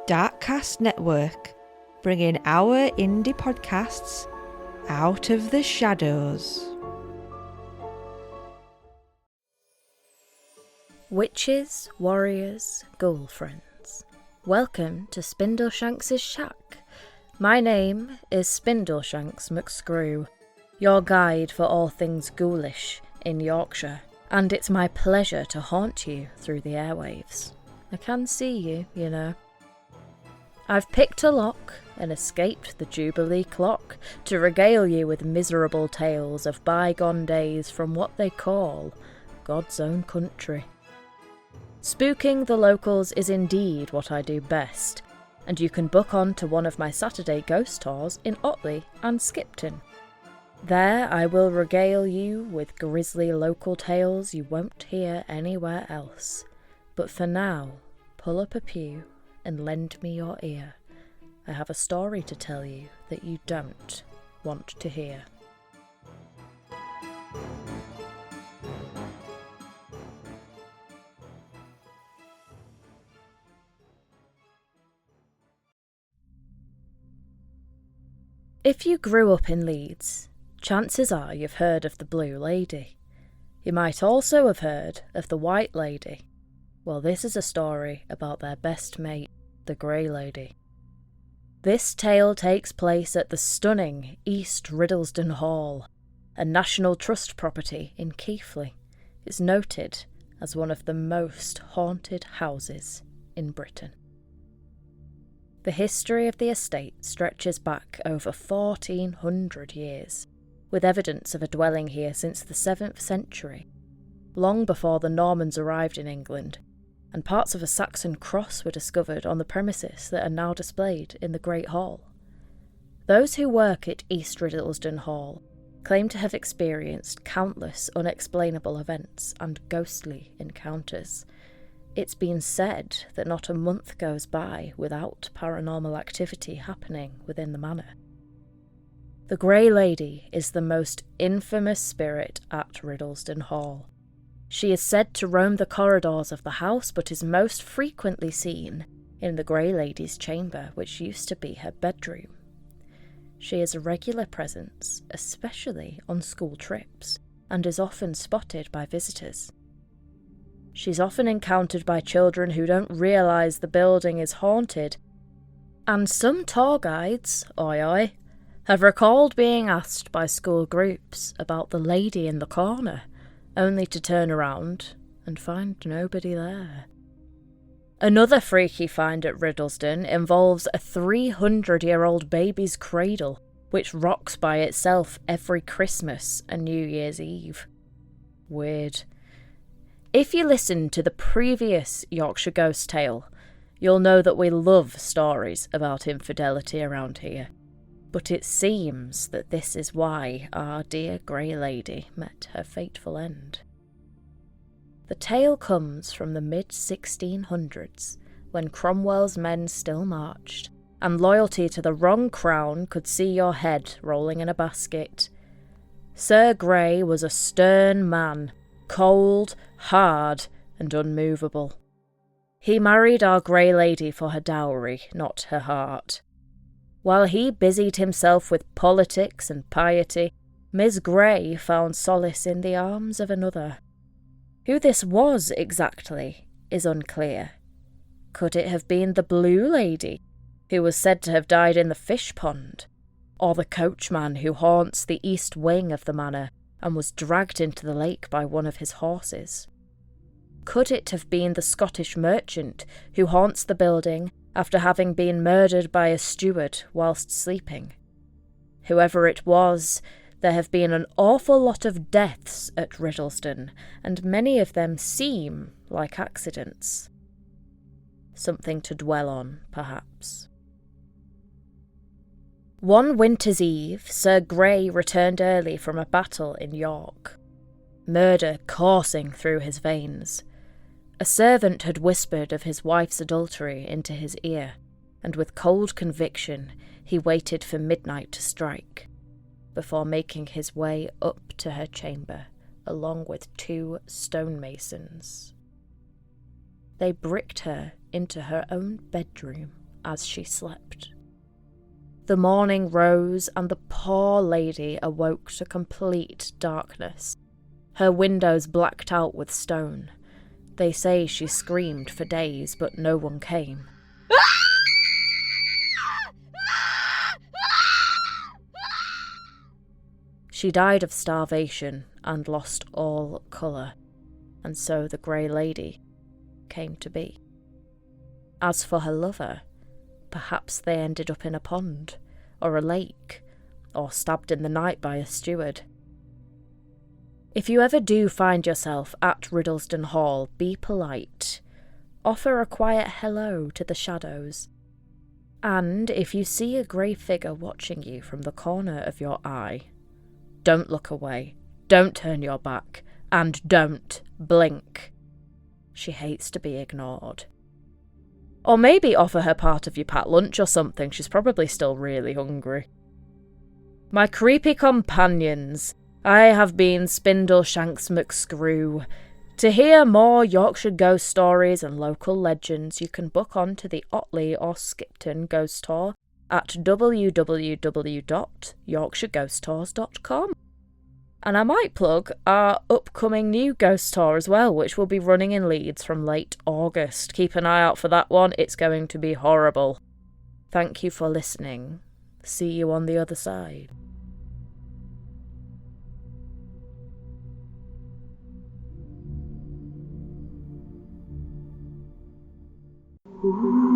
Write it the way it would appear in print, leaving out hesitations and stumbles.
Darkcast Network, bringing our indie podcasts out of the shadows. Witches, warriors, ghoulfriends. Welcome to Spindleshanks Shack. My name is Spindleshanks McScrew, your guide for all things ghoulish in Yorkshire, and it's my pleasure to haunt you through the airwaves. I can see you, you know. I've picked a lock and escaped the Jubilee clock to regale you with miserable tales of bygone days from what they call God's own country. Spooking the locals is indeed what I do best, and you can book on to one of my Saturday ghost tours in Otley and Skipton. There I will regale you with grisly local tales you won't hear anywhere else. But for now, pull up a pew and lend me your ear. I have a story to tell you that you don't want to hear. If you grew up in Leeds, chances are you've heard of the Blue Lady. You might also have heard of the White Lady. Well, this is a story about their best mate, the Grey Lady. This tale takes place at the stunning East Riddlesden Hall, a National Trust property in Keighley. It's noted as one of the most haunted houses in Britain. The history of the estate stretches back over 1400 years, with evidence of a dwelling here since the 7th century, long before the Normans arrived in England, and parts of a Saxon cross were discovered on the premises that are now displayed in the Great Hall. Those who work at East Riddlesden Hall claim to have experienced countless unexplainable events and ghostly encounters. It's been said that not a month goes by without paranormal activity happening within the manor. The Grey Lady is the most infamous spirit at Riddlesden Hall. She is said to roam the corridors of the house, but is most frequently seen in the Grey Lady's chamber, which used to be her bedroom. She is a regular presence, especially on school trips, and is often spotted by visitors. She's often encountered by children who don't realise the building is haunted, and some tour guides, have recalled being asked by school groups about the lady in the corner, only to turn around and find nobody there. Another freaky find at Riddlesden involves a 300-year-old baby's cradle, which rocks by itself every Christmas and New Year's Eve. Weird. If you listen to the previous Yorkshire ghost tale, you'll know that we love stories about infidelity around here. But it seems that this is why our dear Grey Lady met her fateful end. The tale comes from the mid-1600s, when Cromwell's men still marched, and loyalty to the wrong crown could see your head rolling in a basket. Sir Grey was a stern man, cold, hard, and unmovable. He married our Grey Lady for her dowry, not her heart. While he busied himself with politics and piety, Miss Grey found solace in the arms of another. Who this was exactly is unclear. Could it have been the Blue Lady, who was said to have died in the fish pond, or the coachman who haunts the east wing of the manor and was dragged into the lake by one of his horses? Could it have been the Scottish merchant who haunts the building after having been murdered by a steward whilst sleeping? Whoever it was, there have been an awful lot of deaths at Riddlesden, and many of them seem like accidents. Something to dwell on, perhaps. One winter's eve, Sir Grey returned early from a battle in York, murder coursing through his veins. A servant had whispered of his wife's adultery into his ear, and with cold conviction he waited for midnight to strike, before making his way up to her chamber along with 2 stonemasons. They bricked her into her own bedroom as she slept. The morning rose and the poor lady awoke to complete darkness, her windows blacked out with stone. They say she screamed for days, but no one came. She died of starvation and lost all colour, and so the Grey Lady came to be. As for her lover, perhaps they ended up in a pond, or a lake, or stabbed in the night by a steward. If you ever do find yourself at Riddlesden Hall, be polite. Offer a quiet hello to the shadows. And if you see a grey figure watching you from the corner of your eye, don't look away, don't turn your back, and don't blink. She hates to be ignored. Or maybe offer her part of your packed lunch or something, she's probably still really hungry. My creepy companions, I have been Spindleshanks McScrew. To hear more Yorkshire ghost stories and local legends, you can book on to the Otley or Skipton ghost tour at www.yorkshireghosttours.com. And I might plug our upcoming new ghost tour as well, which will be running in Leeds from late August. Keep an eye out for that one, it's going to be horrible. Thank you for listening. See you on the other side. Ooh.